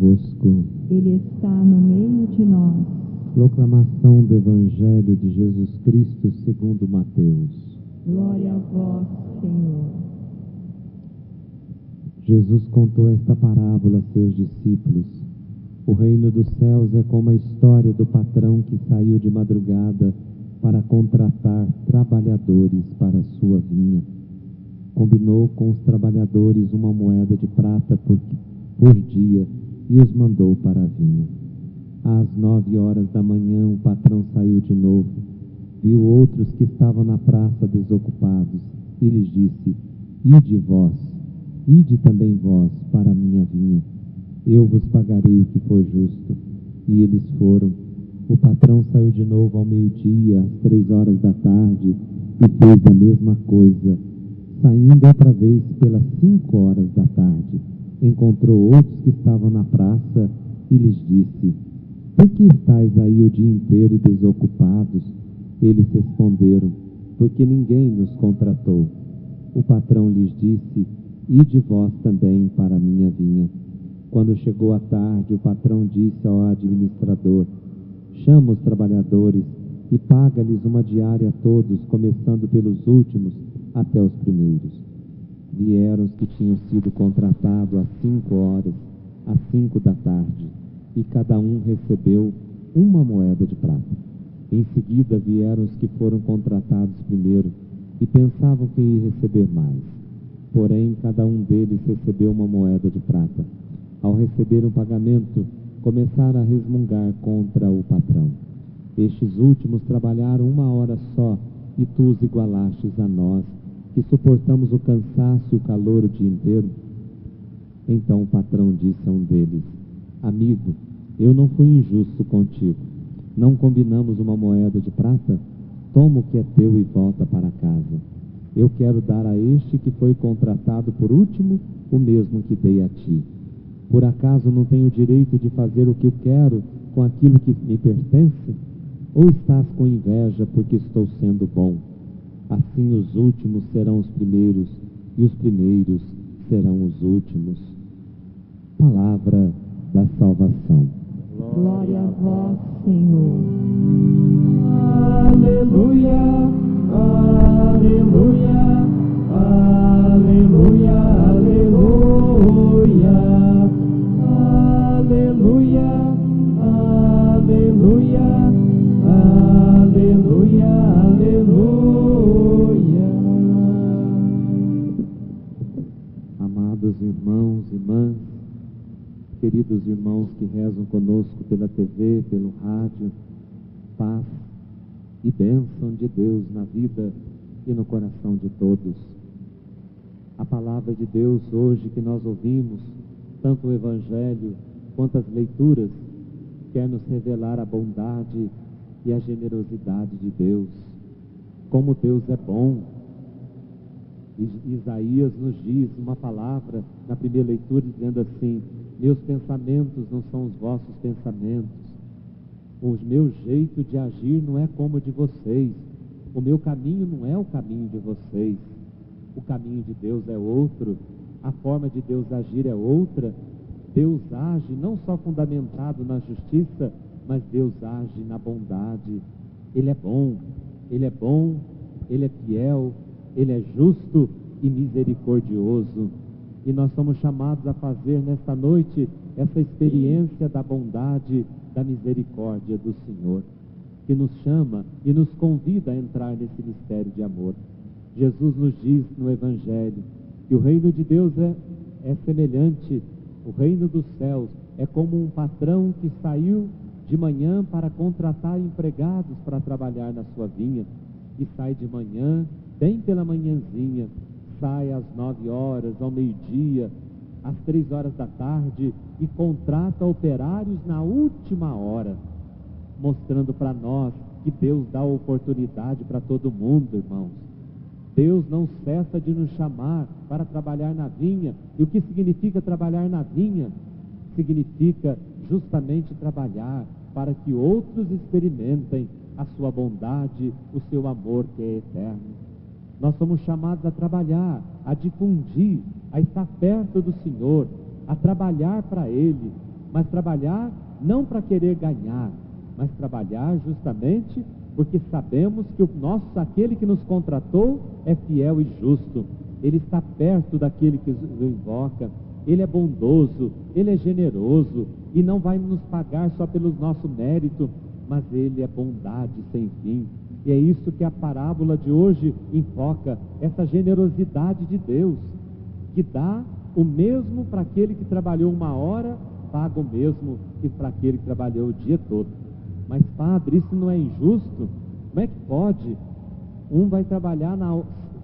convosco. Ele está no meio de nós. Proclamação do Evangelho de Jesus Cristo segundo Mateus. Glória a vós, Senhor. Jesus contou esta parábola a seus discípulos. O reino dos céus é como a história do patrão que saiu de madrugada para contratar trabalhadores para a sua vinha. Combinou com os trabalhadores uma moeda de prata por dia e os mandou para a vinha. Às 9 horas da manhã o patrão saiu de novo, viu outros que estavam na praça desocupados e lhes disse: ide também vós para a minha vinha, eu vos pagarei o que for justo. E eles foram. O patrão saiu de novo ao meio-dia, às 3 horas da tarde, e fez a mesma coisa. Saindo outra vez pelas 5 horas da tarde, encontrou outros que estavam na praça e lhes disse: por que estáis aí o dia inteiro desocupados? Eles responderam: porque ninguém nos contratou. O patrão lhes disse: ide vós também para a minha vinha. Quando chegou a tarde, o patrão disse ao administrador: chama os trabalhadores e paga-lhes uma diária a todos, começando pelos últimos até os primeiros. Vieram os que tinham sido contratados às 5 horas, às 5 da tarde, e cada um recebeu uma moeda de prata. Em seguida vieram os que foram contratados primeiro, e pensavam que ia receber mais. Porém, cada um deles recebeu uma moeda de prata. Ao receber o pagamento, começaram a resmungar contra o patrão. Estes últimos trabalharam 1 hora só, e tu os igualastes a nós, que suportamos o cansaço e o calor o dia inteiro. Então o patrão disse a um deles: amigo, eu não fui injusto contigo. Não combinamos uma moeda de prata? Toma o que é teu e volta para casa. Eu quero dar a este que foi contratado por último o mesmo que dei a ti. Por acaso não tenho direito de fazer o que eu quero com aquilo que me pertence? Ou estás com inveja porque estou sendo bom? Assim os últimos serão os primeiros, e os primeiros serão os últimos. Palavra da salvação. Glória a vós, Senhor. Aleluia, aleluia, aleluia, aleluia, aleluia, aleluia, aleluia, aleluia. Amados irmãos e irmãs, queridos irmãos que rezam conosco pela TV, pelo rádio, paz e bênção de Deus na vida e no coração de todos. A palavra de Deus hoje que nós ouvimos, tanto o Evangelho quanto as leituras, quer nos revelar a bondade e a generosidade de Deus. Como Deus é bom. Isaías nos diz uma palavra na primeira leitura dizendo assim: meus pensamentos não são os vossos pensamentos, o meu jeito de agir não é como o de vocês, o meu caminho não é o caminho de vocês, o caminho de Deus é outro, a forma de Deus agir é outra. Deus age não só fundamentado na justiça, mas Deus age na bondade. Ele é bom, Ele é fiel, Ele é justo e misericordioso. E nós somos chamados a fazer nesta noite essa experiência da bondade, da misericórdia do Senhor, que nos chama e nos convida a entrar nesse mistério de amor. Jesus nos diz no Evangelho que o reino de Deus é semelhante, o reino dos céus é como um patrão que saiu de manhã para contratar empregados para trabalhar na sua vinha, e sai de manhã, bem pela manhãzinha, sai às 9 horas, ao meio-dia, às 3 horas da tarde, e contrata operários na última hora, mostrando para nós que Deus dá oportunidade para todo mundo, irmãos. Deus não cessa de nos chamar para trabalhar na vinha. E o que significa trabalhar na vinha? Significa justamente trabalhar para que outros experimentem a sua bondade, o seu amor que é eterno. Nós somos chamados a trabalhar, a difundir, a estar perto do Senhor, a trabalhar para Ele, mas trabalhar não para querer ganhar, mas trabalhar justamente porque sabemos que aquele que nos contratou é fiel e justo. Ele está perto daquele que o invoca. Ele é bondoso, Ele é generoso e não vai nos pagar só pelo nosso mérito, mas Ele é bondade sem fim. E é isso que a parábola de hoje enfoca, essa generosidade de Deus, que dá o mesmo para aquele que trabalhou 1 hora, paga o mesmo que para aquele que trabalhou o dia todo. Mas, padre, isso não é injusto? Como é que pode? Um vai trabalhar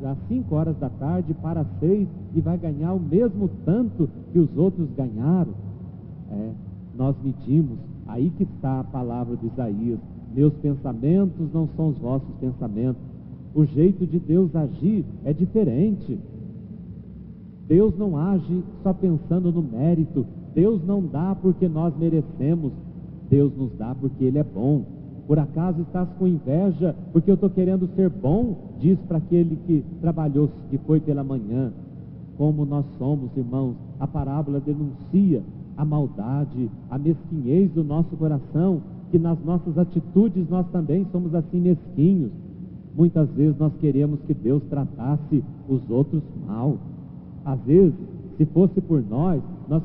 às 5 horas da tarde para as 6 e vai ganhar o mesmo tanto que os outros ganharam. Nós medimos, aí que está a palavra de Isaías: meus pensamentos não são os vossos pensamentos. O jeito de Deus agir é diferente. Deus não age só pensando no mérito. Deus não dá porque nós merecemos. Deus nos dá porque Ele é bom. Por acaso estás com inveja porque eu estou querendo ser bom? Diz para aquele que trabalhou, que foi pela manhã. Como nós somos, irmãos, a parábola denuncia a maldade, a mesquinhez do nosso coração, que nas nossas atitudes nós também somos assim mesquinhos. Muitas vezes nós queremos que Deus tratasse os outros mal. Às vezes, se fosse por nós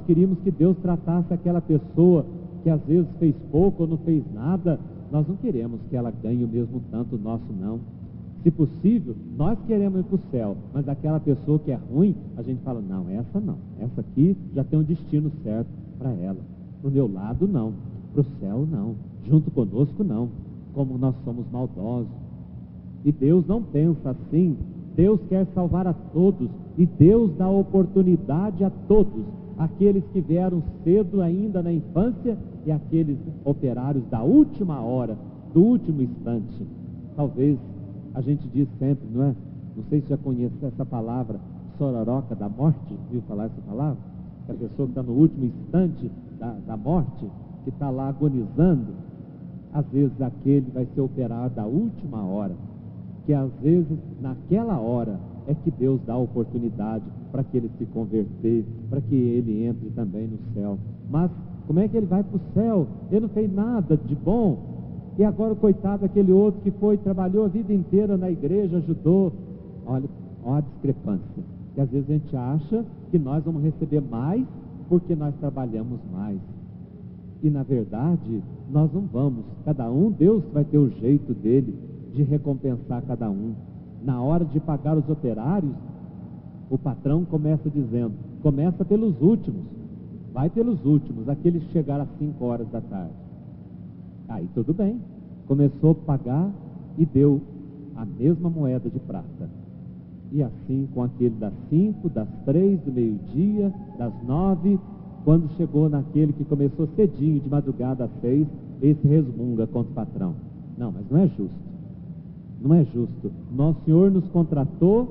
queríamos que Deus tratasse aquela pessoa que às vezes fez pouco ou não fez nada. Nós não queremos que ela ganhe o mesmo tanto nosso, não. Se possível, nós queremos ir para o céu, mas aquela pessoa que é ruim, a gente fala: não, essa aqui já tem um destino certo para ela. Para o meu lado, não. Para o céu, não. Junto conosco, não. Como nós somos maldosos. E Deus não pensa assim. Deus quer salvar a todos, e Deus dá oportunidade a todos, aqueles que vieram cedo ainda na infância e aqueles operários da última hora, do último instante. Talvez a gente diz sempre, não é? Não sei se já conhece essa palavra, sororoca da morte. Viu falar essa palavra? Que a pessoa que está no último instante da morte, que está lá agonizando, às vezes aquele vai ser operado da última hora, que às vezes naquela hora é que Deus dá a oportunidade para que ele se converter, para que ele entre também no céu. Mas como é que ele vai para o céu? Ele não fez nada de bom. E agora o coitado daquele outro que trabalhou a vida inteira na igreja, ajudou. Olha a discrepância. Que às vezes a gente acha que nós vamos receber mais porque nós trabalhamos mais. E na verdade, nós não vamos. Cada um, Deus vai ter o jeito dele de recompensar cada um. Na hora de pagar os operários, o patrão começa dizendo: começa pelos últimos, vai pelos últimos, aqueles que chegaram às 5 horas da tarde. Aí tudo bem, começou a pagar e deu a mesma moeda de prata. E assim com aquele das 5, das 3, do meio-dia, das 9, quando chegou naquele que começou cedinho, de madrugada às 6, esse resmunga contra o patrão. Não, mas não é justo. Não é justo. Nosso Senhor nos contratou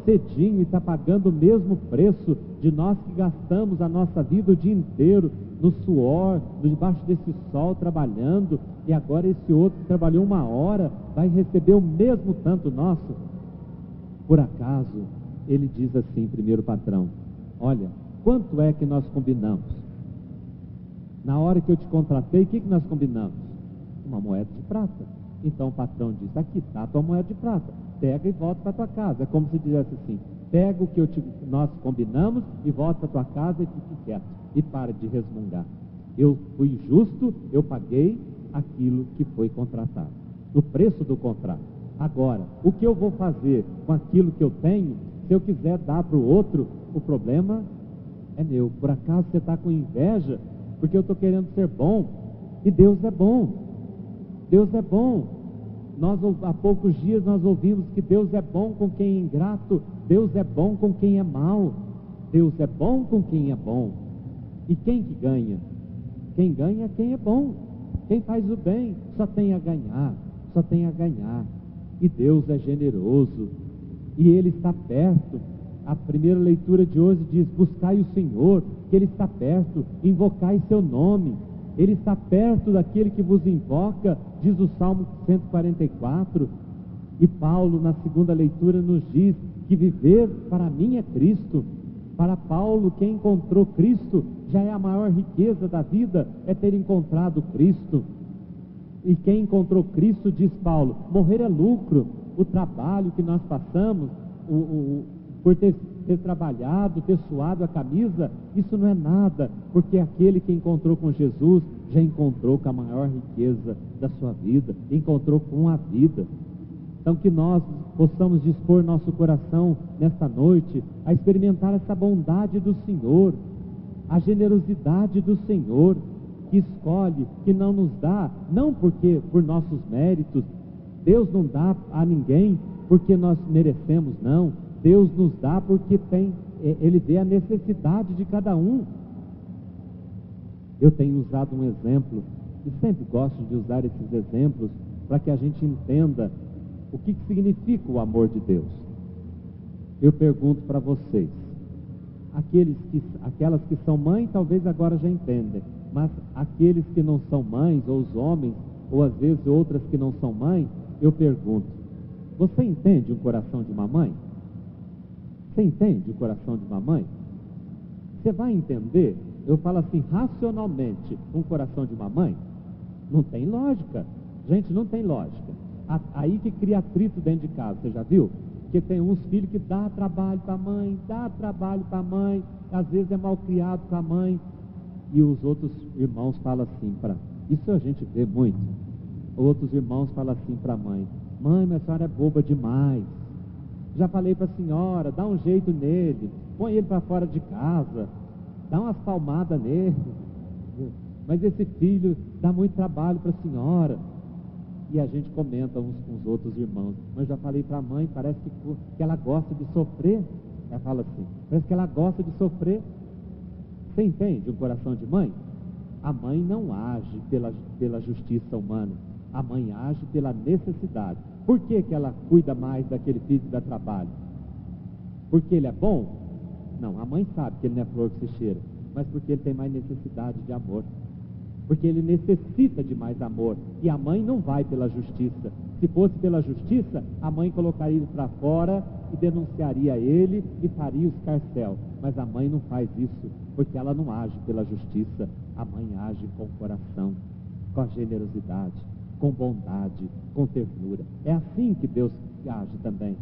cedinho e está pagando o mesmo preço de nós que gastamos a nossa vida o dia inteiro no suor, debaixo desse sol trabalhando, e agora esse outro que trabalhou 1 hora vai receber o mesmo tanto nosso. Por acaso ele diz assim, primeiro patrão: olha, quanto é que nós combinamos? Na hora que eu te contratei, o que nós combinamos? 1 moeda de prata. Então o patrão diz: aqui está a tua moeda de prata, pega e volta para tua casa. É como se dissesse assim: pega o que nós combinamos e volta para tua casa e fique quieto, e para de resmungar. Eu fui justo, eu paguei aquilo que foi contratado, o preço do contrato. Agora, o que eu vou fazer com aquilo que eu tenho? Se eu quiser dar para o outro, o problema é meu. Por acaso você está com inveja porque eu estou querendo ser bom? E Deus é bom. Deus é bom. Há poucos dias nós ouvimos que Deus é bom com quem é ingrato, Deus é bom com quem é mau, Deus é bom com quem é bom. E quem que ganha? Quem ganha é quem é bom. Quem faz o bem só tem a ganhar, só tem a ganhar. E Deus é generoso, e Ele está perto. A primeira leitura de hoje diz: buscai o Senhor, que Ele está perto, invocai seu nome. Ele está perto daquele que vos invoca, diz o Salmo 144. E Paulo, na segunda leitura, nos diz que viver para mim é Cristo. Para Paulo, quem encontrou Cristo já é a maior riqueza da vida, é ter encontrado Cristo. E quem encontrou Cristo, diz Paulo, morrer é lucro. O trabalho que nós passamos, por ter trabalhado, ter suado a camisa, isso não é nada, porque aquele que encontrou com Jesus já encontrou com a maior riqueza da sua vida, encontrou com a vida. Então que nós possamos dispor nosso coração nesta noite a experimentar essa bondade do Senhor, a generosidade do Senhor, que escolhe, que não nos dá, não porque por nossos méritos. Deus não dá a ninguém porque nós merecemos, não. Deus nos dá porque Ele vê a necessidade de cada um. Eu tenho usado um exemplo, e sempre gosto de usar esses exemplos, para que a gente entenda o que significa o amor de Deus. Eu pergunto para vocês, aquelas que são mães talvez agora já entendem, mas aqueles que não são mães, ou os homens, ou às vezes outras que não são mães, eu pergunto, você entende o coração de uma mãe? Você entende o coração de uma mãe? Você vai entender, eu falo assim, racionalmente, um coração de uma mãe? Não tem lógica. Gente, não tem lógica. Aí que cria atrito dentro de casa, você já viu? Porque tem uns filhos que dá trabalho para a mãe, às vezes é mal criado com a mãe, e os outros irmãos falam assim, isso a gente vê muito, outros irmãos falam assim para a mãe, mas a senhora é boba demais, já falei para a senhora, dá um jeito nele, põe ele para fora de casa, dá umas palmadas nele, mas esse filho dá muito trabalho para a senhora. E a gente comenta uns com os outros irmãos, mas já falei para a mãe, parece que ela gosta de sofrer. Ela fala assim, parece que ela gosta de sofrer. Você entende o coração de mãe? A mãe não age pela justiça humana, a mãe age pela necessidade. Por que ela cuida mais daquele filho que dá trabalho? Porque ele é bom? Não, a mãe sabe que ele não é flor que se cheira, mas porque ele tem mais necessidade de amor, porque ele necessita de mais amor, e a mãe não vai pela justiça. Se fosse pela justiça, a mãe colocaria ele para fora e denunciaria ele e faria o escarcéu, mas a mãe não faz isso, porque ela não age pela justiça, a mãe age com o coração, com a generosidade, com bondade, com ternura. É assim que Deus age também.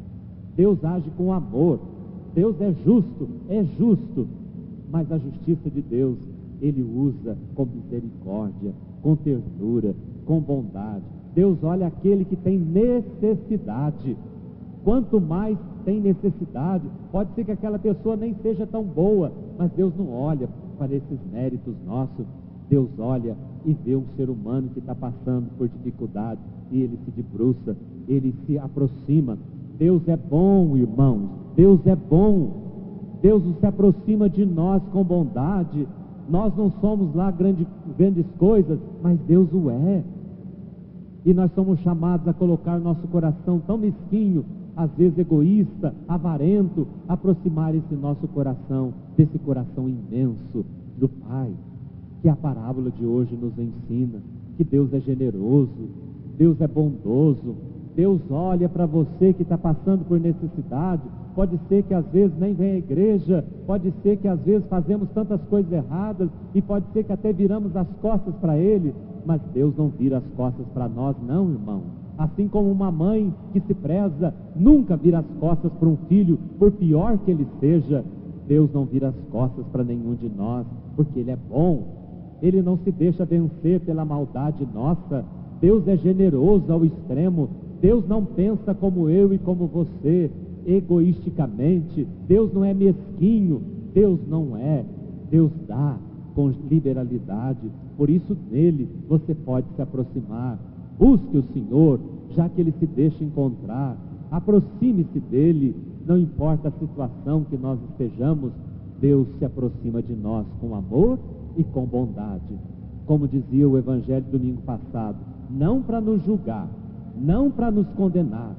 Deus age com amor. Deus é justo, mas a justiça de Deus Ele usa com misericórdia, com ternura, com bondade. Deus olha aquele que tem necessidade. Quanto mais tem necessidade, pode ser que aquela pessoa nem seja tão boa, mas Deus não olha para esses méritos nossos. Deus olha e vê um ser humano que está passando por dificuldade, e Ele se debruça, Ele se aproxima. Deus é bom, irmãos, Deus é bom. Deus se aproxima de nós com bondade. Nós não somos lá grandes coisas, mas Deus o é. E nós somos chamados a colocar nosso coração tão mesquinho, às vezes egoísta, avarento, aproximar esse nosso coração desse coração imenso do Pai, que a parábola de hoje nos ensina, que Deus é generoso, Deus é bondoso. Deus olha para você que está passando por necessidade. Pode ser que às vezes nem vem à igreja, pode ser que às vezes fazemos tantas coisas erradas, e pode ser que até viramos as costas para Ele, mas Deus não vira as costas para nós não, irmão. Assim como uma mãe que se preza nunca vira as costas para um filho, por pior que ele seja. Deus não vira as costas para nenhum de nós, porque Ele é bom. Ele não se deixa vencer pela maldade nossa. Deus é generoso ao extremo. Deus não pensa como eu e como você, egoisticamente. Deus não é mesquinho. Deus não é. Deus dá com liberalidade. Por isso nele você pode se aproximar. Busque o Senhor, já que Ele se deixa encontrar. Aproxime-se dele. Não importa a situação que nós estejamos, Deus se aproxima de nós com amor e com bondade. Como dizia o Evangelho domingo passado, não para nos julgar, não para nos condenar.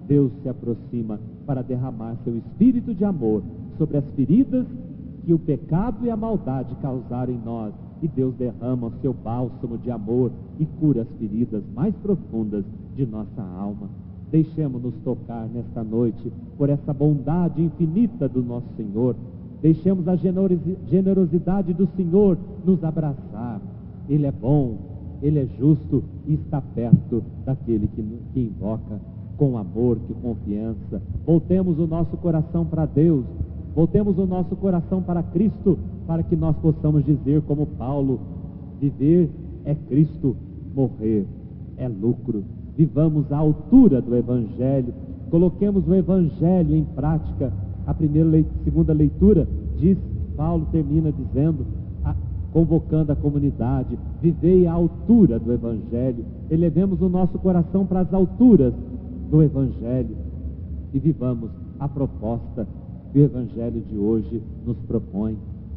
Deus se aproxima para derramar seu espírito de amor sobre as feridas que o pecado e a maldade causaram em nós, e Deus derrama o seu bálsamo de amor e cura as feridas mais profundas de nossa alma. Deixemos-nos tocar nesta noite por essa bondade infinita do nosso Senhor. Deixemos a generosidade do Senhor nos abraçar. Ele é bom, Ele é justo e está perto daquele que invoca com amor, com confiança. Voltemos o nosso coração para Deus, voltemos o nosso coração para Cristo, para que nós possamos dizer como Paulo: viver é Cristo, morrer é lucro. Vivamos à altura do Evangelho, coloquemos o Evangelho em prática. A segunda leitura diz, Paulo termina dizendo, convocando a comunidade: vivei à altura do Evangelho. Elevemos o nosso coração para as alturas do Evangelho e vivamos a proposta que o Evangelho de hoje nos propõe.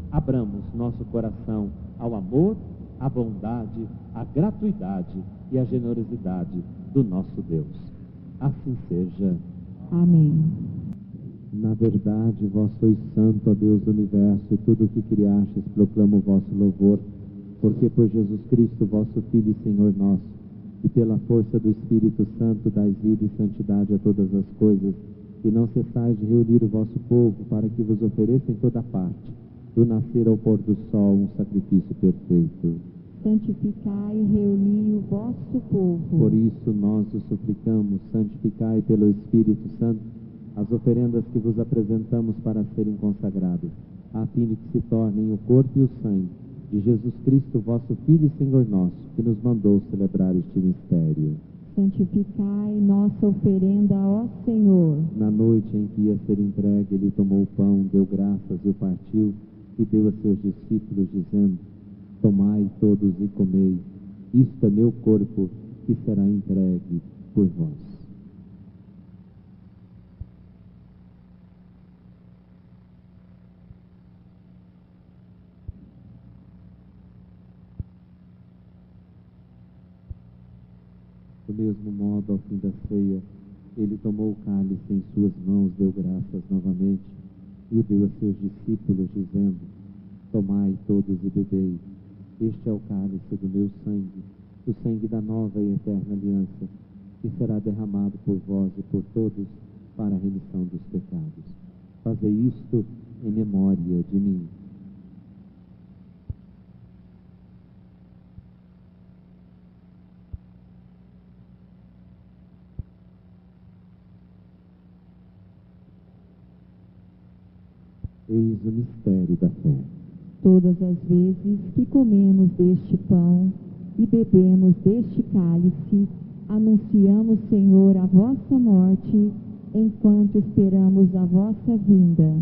Abramos nosso coração ao amor, à bondade, à gratuidade e à generosidade do nosso Deus. Assim seja. Amém. Na verdade, vós sois santo, ó Deus do universo, e tudo o que criastes proclama o vosso louvor, porque por Jesus Cristo, vosso Filho e Senhor nosso, e pela força do Espírito Santo dais vida e santidade a todas as coisas, e não cessais de reunir o vosso povo, para que vos ofereça em toda parte, do nascer ao pôr do sol, um sacrifício perfeito. Santificai e reuni o vosso povo. Por isso nós os suplicamos, santificai pelo Espírito Santo as oferendas que vos apresentamos para serem consagradas, a fim de que se tornem o corpo e o sangue de Jesus Cristo, vosso Filho e Senhor nosso, que nos mandou celebrar este mistério. Santificai nossa oferenda, ó Senhor. Na noite em que ia ser entregue, ele tomou o pão, deu graças e o partiu, e deu a seus discípulos, dizendo: tomai todos e comei, isto é meu corpo, que será entregue por vós. Do mesmo modo, ao fim da ceia, ele tomou o cálice em suas mãos, deu graças novamente, e o deu a seus discípulos, dizendo: tomai todos e bebei, este é o cálice do meu sangue, o sangue da nova e eterna aliança, que será derramado por vós e por todos para a remissão dos pecados. Fazei isto em memória de mim. Eis o mistério da fé. Todas as vezes que comemos deste pão e bebemos deste cálice, anunciamos, Senhor, a vossa morte, enquanto esperamos a vossa vinda.